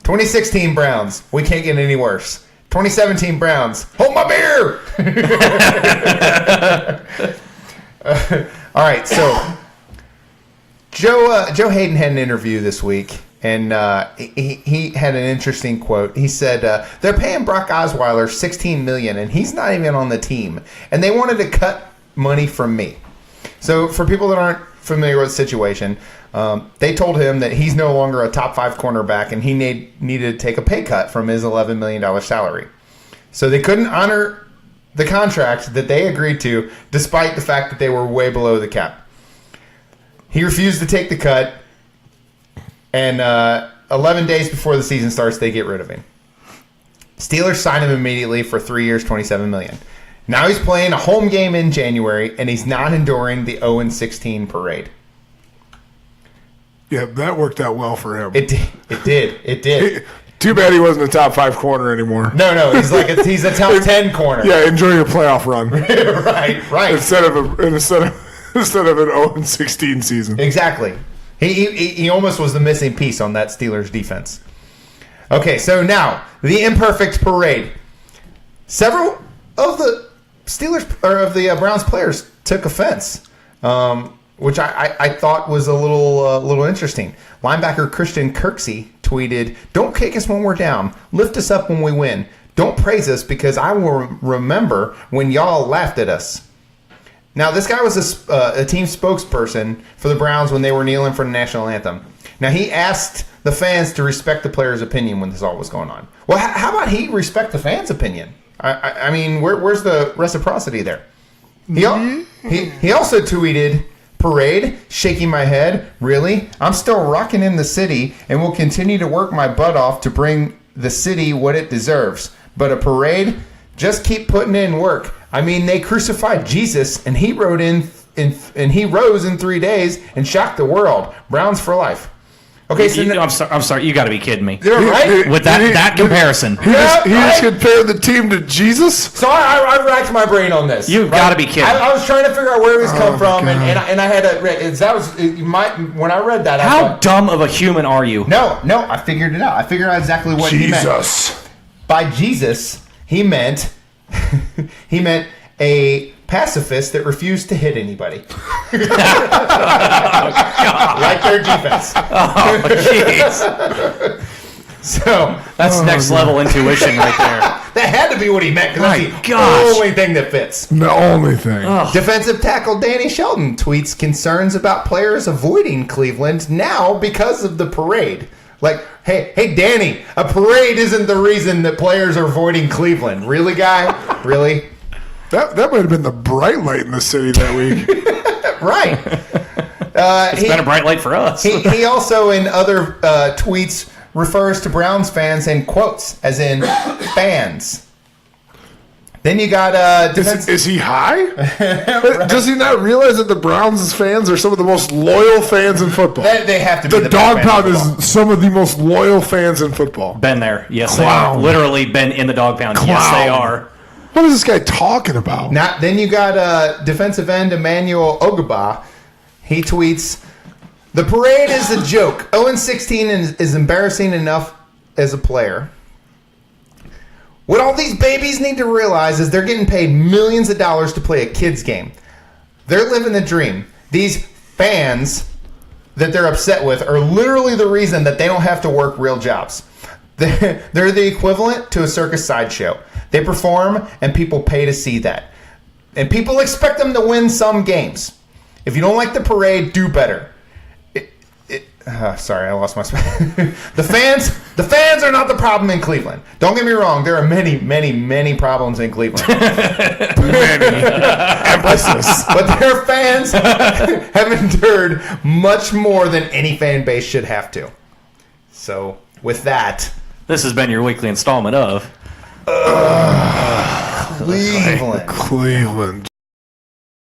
2016 Browns, we can't get any worse. 2017 Browns, hold my beer! All right, so Joe Hayden had an interview this week, and he had an interesting quote. He said, they're paying Brock Osweiler $16 million, and he's not even on the team, and they wanted to cut money from me. So for people that aren't familiar with the situation, they told him that he's no longer a top 5 cornerback, and he needed to take a pay cut from his $11 million salary. So they couldn't honor the contract that they agreed to, despite the fact that they were way below the cap. He refused to take the cut, and 11 days before the season starts, they get rid of him. Steelers sign him immediately for 3 years, $27 million. Now he's playing a home game in January, and he's not enduring the 0-16 parade. Yeah, that worked out well for him. It did. Too bad he wasn't a top 5 corner anymore. No, he's a top 10 corner. Yeah, enjoy your playoff run. right. Instead of an 0-16 season. Exactly. He almost was the missing piece on that Steelers defense. Okay, so now the imperfect parade. Several of the Browns players took offense, which I thought was a little interesting. Linebacker Christian Kirksey tweeted, "Don't kick us when we're down. Lift us up when we win. Don't praise us because I will remember when y'all laughed at us." Now, this guy was a team spokesperson for the Browns when they were kneeling for the national anthem. Now, he asked the fans to respect the players' opinion when this all was going on. Well, how about he respect the fans' opinion? I mean, where's the reciprocity there? He also tweeted, "Parade, shaking my head. Really? I'm still rocking in the city and will continue to work my butt off to bring the city what it deserves. But a parade? Just keep putting in work. I mean, they crucified Jesus and he rose in 3 days and shocked the world. Browns for life." Okay, so I'm sorry. You got to be kidding me. Right? With that comparison. He just compared the team to Jesus? So I racked my brain on this. You've got to be kidding. I was trying to figure out where he was come from, and I had to. When I read that, How dumb of a human are you? No, I figured it out. I figured out exactly what he meant. Jesus. By Jesus, he meant a pacifist that refused to hit anybody. Like their defense. Oh, jeez. So that's next level intuition right there. That had to be what he meant, because that's the only thing that fits. The only thing. Defensive tackle Danny Shelton tweets concerns about players avoiding Cleveland now because of the parade. Like, hey, Danny, a parade isn't the reason that players are avoiding Cleveland. Really, guy? Really? That might have been the bright light in the city that week. Right. It's been a bright light for us. He also, in other tweets, refers to Browns fans in quotes, as in fans. Then you got... Is he high? Right. Does he not realize that the Browns' fans are some of the most loyal fans in football? They have to be the dog pound is some of the most loyal fans in football. Been there. Yes, Clown. they are. Literally been in the dog pound. Clown. Yes, they are. What is this guy talking about? Then you got defensive end Emmanuel Ogba. He tweets, "The parade is a joke. 0-16 is embarrassing enough as a player. What all these babies need to realize is they're getting paid millions of dollars to play a kid's game. They're living the dream. These fans that they're upset with are literally the reason that they don't have to work real jobs. They're the equivalent to a circus sideshow. They perform, and people pay to see that. And people expect them to win some games. If you don't like the parade, do better." Sorry, I lost my spot. The fans are not the problem in Cleveland. Don't get me wrong. There are many, many, many problems in Cleveland. Many. Emphasis. But their fans have endured much more than any fan base should have to. So, with that... This has been your weekly installment of... Cleveland.